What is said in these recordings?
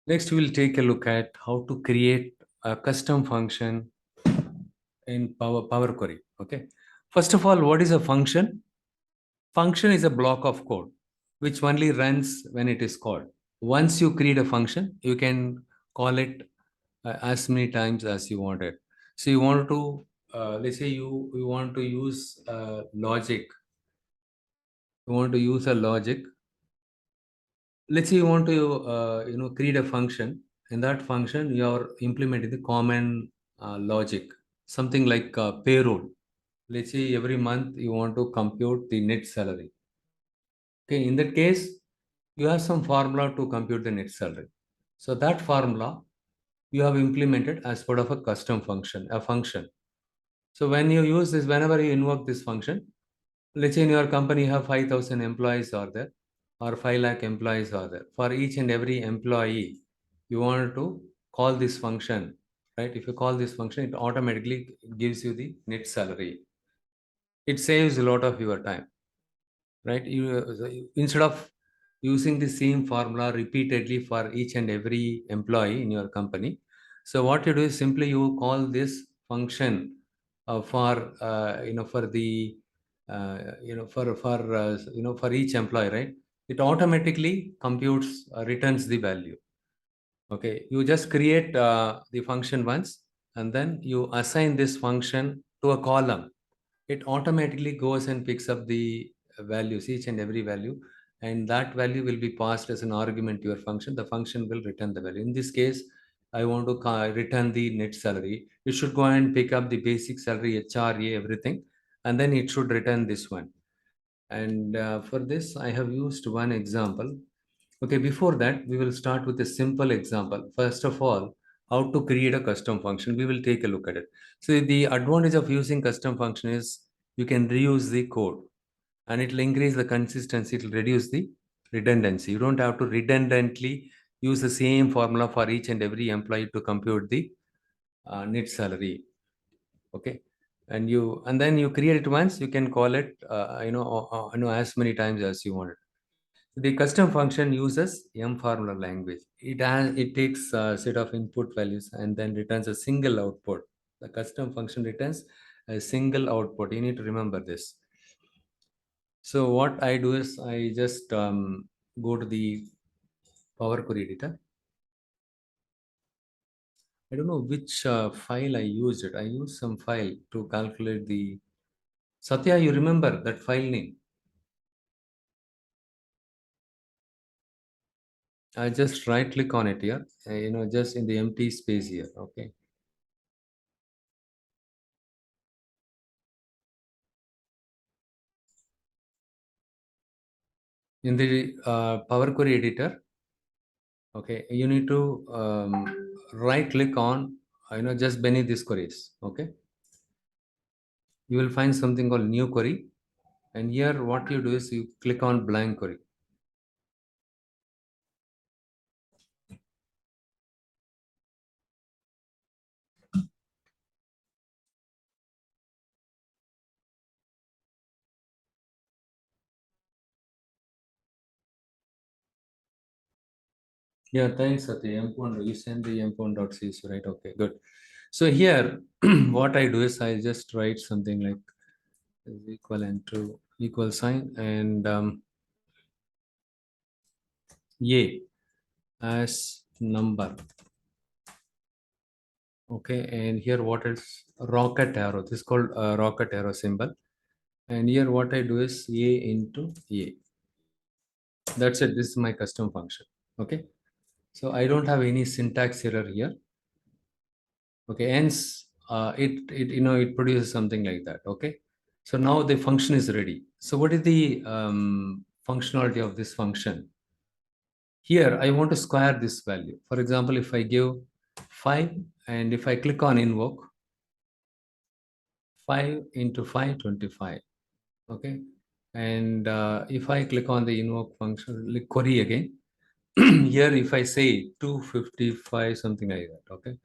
Next, we'll take a look at how to create a custom function in Power Query. Okay. First of all, what is a function? Function is a block of code which only runs when it is called. Once you create a function, you can call it as many times as you want it. So you want to, let's say you want to use logic. You want to use a logic. Let's say you want to create a function. In that function, you are implementing the common logic, something like payroll. Let's say every month you want to compute the net salary. Okay, in that case, you have some formula to compute the net salary. So that formula you have implemented as part of a custom function, a function. So when you use this, whenever you invoke this function, let's say in your company you have 5,000 employees are there, or 5 lakh employees are there. For each and every employee, you want to call this function, right? If you call this function, it automatically gives you the net salary. It saves a lot of your time, right? Instead of using the same formula repeatedly for each and every employee in your company, so what you do is simply you call this function for the for each employee, right? It automatically computes, returns the value. Okay, you just create the function once, and then you assign this function to a column. It automatically goes and picks up the values, each and every value, and that value will be passed as an argument to your function. The function will return the value. In this case, I want to return the net salary. It should go and pick up the basic salary, HRA, everything, and then it should return this one. And for this, I have used one example. Okay, before that, we will start with a simple example. First of all, how to create a custom function. We will take a look at it. So the advantage of using custom function is you can reuse the code, and it will increase the consistency. It will reduce the redundancy. You don't have to redundantly use the same formula for each and every employee to compute the net salary. Okay, and then you create it once. You can call it as many times as you want it. The custom function uses M formula language. It takes a set of input values and then returns a single output. The custom function returns a single output. You need to remember this. So what I do is I just go to the Power Query editor. I don't know which file I used it. I used some file to calculate the Satya. You remember that file name? I just right click on it here. Just in the empty space here. Okay. In the Power Query editor, okay, you need to right click on just beneath this queries. Okay, you will find something called new query, and here what you do is you click on blank query. Yeah, thanks Satya. M1, you send the m1.cc, right? Okay, good. So here what I do is I just write something like is equivalent to equal sign and a as number. Okay, and here what is rocket arrow? This is called rocket arrow symbol. And here what I do is a into a. That's it. This is my custom function. Okay, so I don't have any syntax error here. Okay, hence it produces something like that. Okay, so now the function is ready. So what is the functionality of this function? Here I want to square this value. For example, if I give 5 and if I click on invoke, 5 into 5, 25. Okay, and if I click on the invoke function, like query again, here if I say 255, something like that. Okay,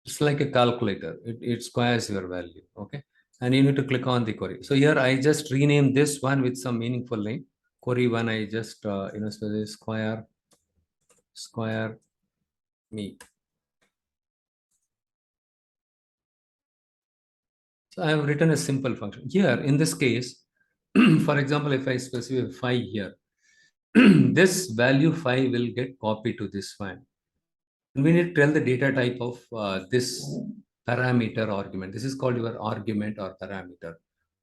it's like a calculator. It squares your value. Okay, and you need to click on the query. So here I just rename this one with some meaningful name. Query one, I just so the square square me. So I have written a simple function. Here, in this case, for example, if I specify 5 here, this value 5 will get copied to this one. We need to tell the data type of this parameter argument. This is called your argument or parameter.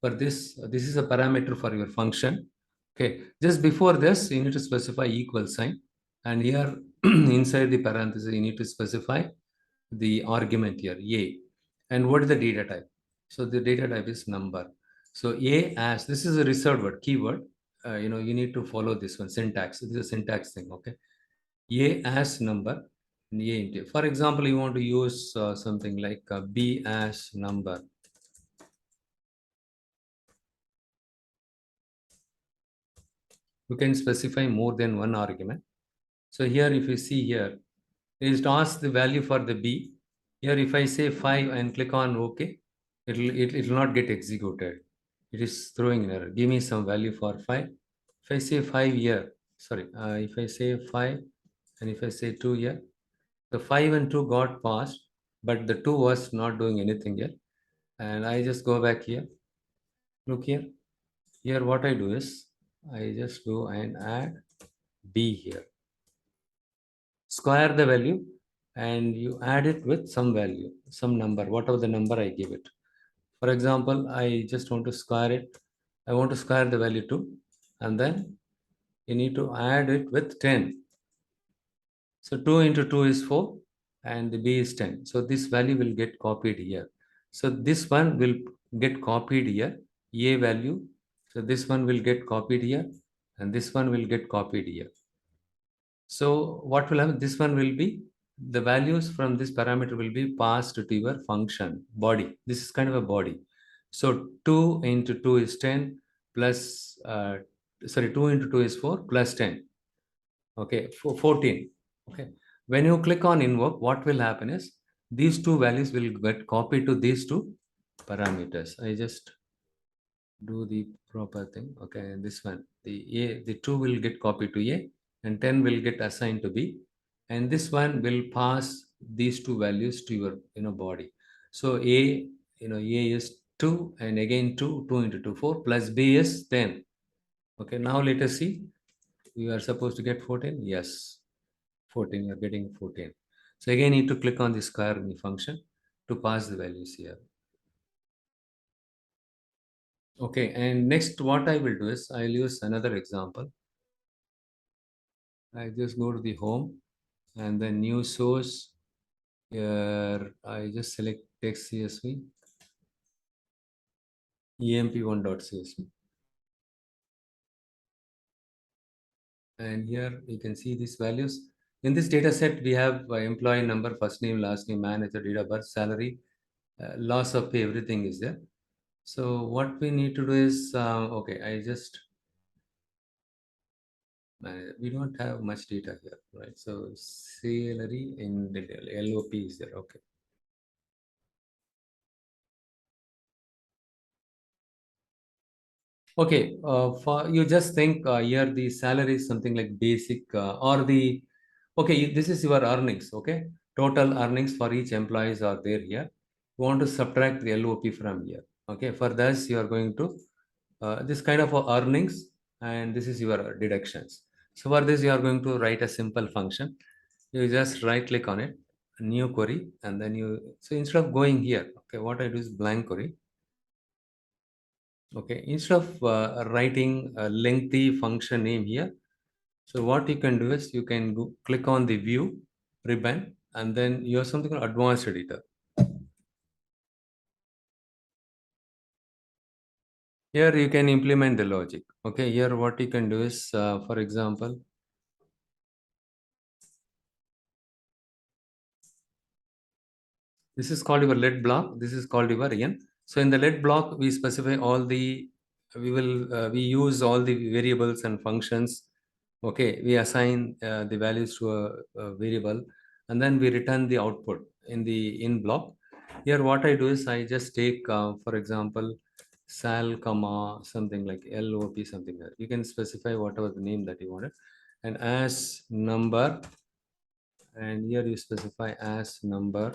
For this is a parameter for your function. Okay, just before this, you need to specify equal sign. And here, inside the parenthesis, you need to specify the argument here, A. And what is the data type? So the data type is number. So A as, this is a reserved word, keyword. You need to follow this one, syntax. This is a syntax thing, okay? A as number, and A into. For example, you want to use something like B as number. You can specify more than one argument. So here, if you see here, it is to ask the value for the B. Here, if I say 5 and click on OK, it will not get executed. It is throwing an error. Give me some value for 5. If I say 5 here, sorry, if I say 5 and if I say 2 here, the 5 and 2 got passed, but the 2 was not doing anything here. And I just go back here. Look here. Here, what I do is I just go and add B here. Square the value and you add it with some value, some number, whatever the number I give it. For example, I just want to square it. I want to square the value 2 and then you need to add it with 10. So 2 into 2 is 4 and the B is 10. So this value will get copied here. So this one will get copied here, A value. So this one will get copied here and this one will get copied here. So what will happen? This one will be, the values from this parameter will be passed to your function body. This is kind of a body. So 2 into 2 is 10 plus, 2 into 2 is 4 plus 10. Okay, 14. Okay. When you click on invoke, what will happen is these two values will get copied to these two parameters. I just do the proper thing. Okay, and this one, the 2 will get copied to A and 10 will get assigned to B. And this one will pass these two values to your body. So A, A is 2 and again 2, 2 into 2, 4 plus B is 10. Okay, now let us see. You are supposed to get 14. Yes, 14, you're getting 14. So again, you need to click on the square in the function to pass the values here. Okay, and next what I will do is I'll use another example. I just go to the home and then new source. Here I just select text CSV, emp1.csv. And here you can see these values. In this data set, we have employee number, first name, last name, manager, date of birth, salary, loss of pay, everything is there. So what we need to do is, okay, I just, we don't have much data here, right? So salary in the LOP is there, okay. Okay, for you just think here the salary is something like basic or the, okay, this is your earnings, okay? Total earnings for each employees are there here. You want to subtract the LOP from here, okay? For this, you are going to, this kind of earnings and this is your deductions. So for this, you are going to write a simple function. You just right click on it, new query, and then you, so instead of going here, okay, what I do is blank query. Okay, instead of writing a lengthy function name here, so what you can do is you can go, click on the view ribbon and then you have something called advanced editor. Here you can implement the logic. Okay, here what you can do is, for example, this is called your let block. This is called your in. So in the let block, we specify all the, we use all the variables and functions. Okay, we assign the values to a variable and then we return the output in the in block. Here what I do is I just take, for example, sal, comma, something like LOP, something like that. You can specify whatever the name that you wanted. And as number, and here you specify as number.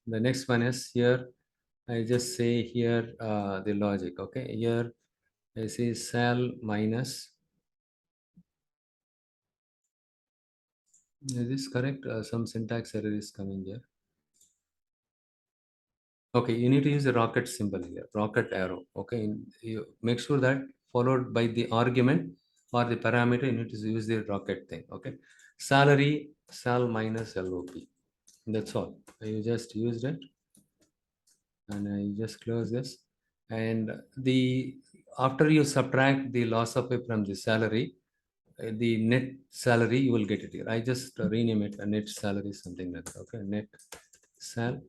The next one is here, I just say here the logic. Okay, here I say sal minus. Is this correct? Some syntax error is coming here. Okay, you need to use the rocket symbol here, rocket arrow. Okay, you make sure that followed by the argument or the parameter, you need to use the rocket thing. Okay, salary, sal minus LOP. That's all. You just used it, and I just close this. And the after you subtract the loss of pay from the salary, the net salary you will get it here. I just rename it a net salary, something like that. Okay, net sal,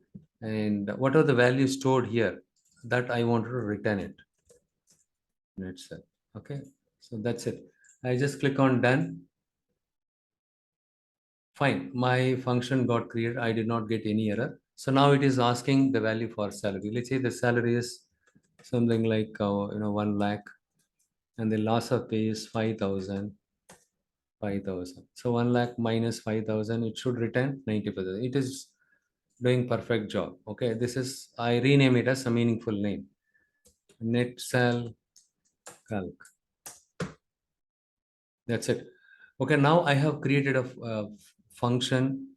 and what are the values stored here that I want to return it, net sal. Okay, so that's it. I just click on done. Fine, my function got created. I did not get any error. So now it is asking the value for salary. Let's say the salary is something like 1 lakh, and the loss of pay is 5,000. 5,000. So 1 lakh minus 5,000, it should return 90%. It is doing perfect job. Okay, this is, I rename it as a meaningful name. Net sal calc. That's it. Okay, now I have created a function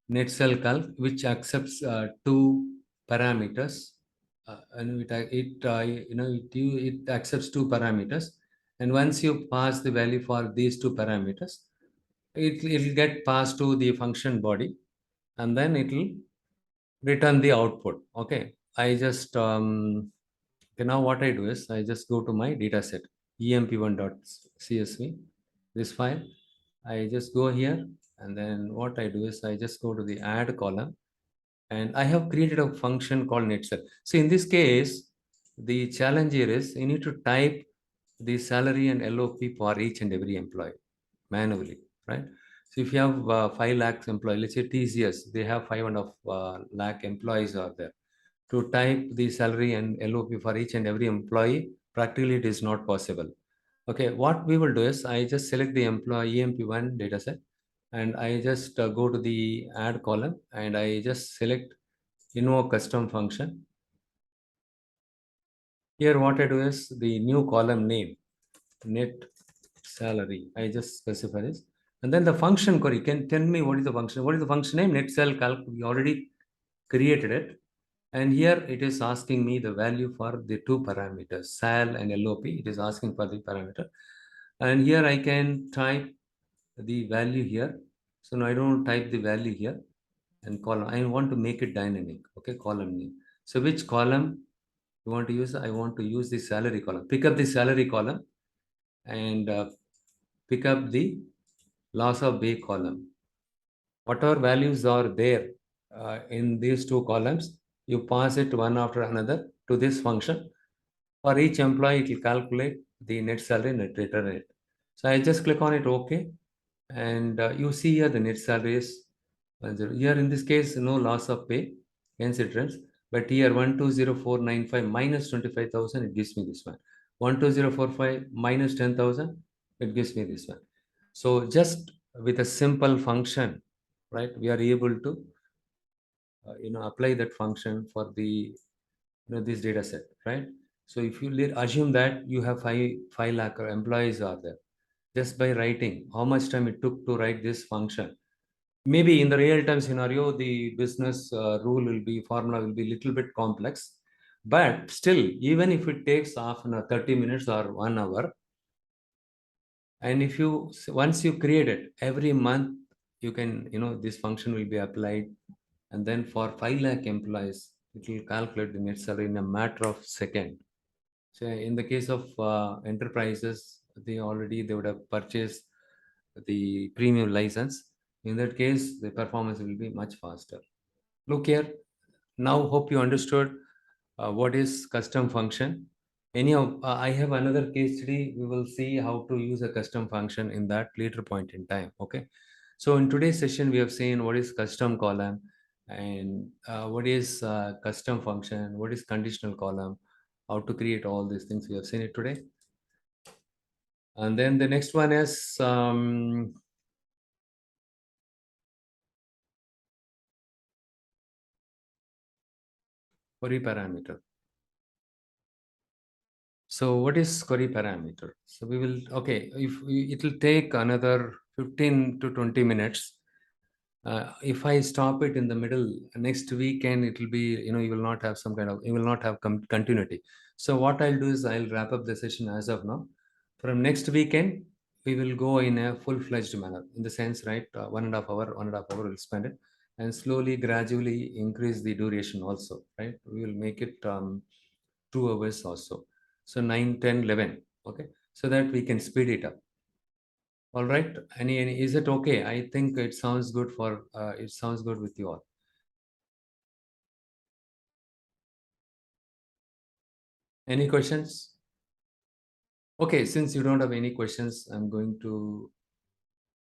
net cell calc which accepts two parameters, and it accepts two parameters, and once you pass the value for these two parameters, it'll get passed to the function body, and then it'll return the output. Okay, I just okay, now what I do is I just go to my data set emp1.csv, this file. I just go here, and then what I do is I just go to the add column, and I have created a function called netcell. So in this case, the challenge here is you need to type the salary and LOP for each and every employee manually, right? So if you have 5 lakhs employee, let's say TCS, they have 5.5 lakh employees are there. To type the salary and LOP for each and every employee, practically it is not possible. Okay, what we will do is I just select the employee EMP1 dataset, and I just go to the add column, and I just select invoke custom function. Here what I do is the new column name, net salary. I just specify this. And then the function query can tell me what is the function. What is the function name? Net cell calc. We already created it. And here it is asking me the value for the two parameters, sal and LOP. It is asking for the parameter. And here I can type the value here. So now I don't type the value here and column. I want to make it dynamic. Okay, column name. So which column you want to use? I want to use the salary column. Pick up the salary column, and pick up the loss of pay column. Whatever values are there in these two columns, you pass it one after another to this function. For each employee, it will calculate the net salary, net return rate. So I just click on it, OK. And you see here the net salary is 10. Here in this case, no loss of pay, hence it runs. But here 120495 minus 25,000, it gives me this one. 12045 minus 10,000, it gives me this one. So just with a simple function, right, we are able to apply that function for the this data set, right? So if you assume that you have 5 lakh employees are there, just by writing how much time it took to write this function, maybe in the real time scenario the business rule will be formula will be little bit complex, but still, even if it takes half an hour, 30 minutes or 1 hour, and if you once you create it every month, you can this function will be applied, and then for 5 lakh employees it will calculate the net salary in a matter of second. So in the case of enterprises, they would have purchased the premium license. In that case, the performance will be much faster. Look here. Now, hope you understood what is custom function. Anyhow, I have another case study. We will see how to use a custom function in that later point in time. Okay. So in today's session, we have seen what is custom column, and what is custom function, what is conditional column, how to create all these things. We have seen it today. And then the next one is Query parameter. So what is query parameter? So we will, okay, it will take another 15 to 20 minutes. If I stop it in the middle, next weekend, it will be, you will not have some kind of, you will not have continuity. So what I'll do is I'll wrap up the session as of now. From next weekend, we will go in a full-fledged manner, in the sense, right, 1.5 hour we'll spend it, and slowly, gradually increase the duration also, right? We will make it 2 hours also. So 9, 10, 11, okay? So that we can speed it up. All right. Any is it okay? I think it sounds good it sounds good with you all. Any questions? Okay, since you don't have any questions, I'm going to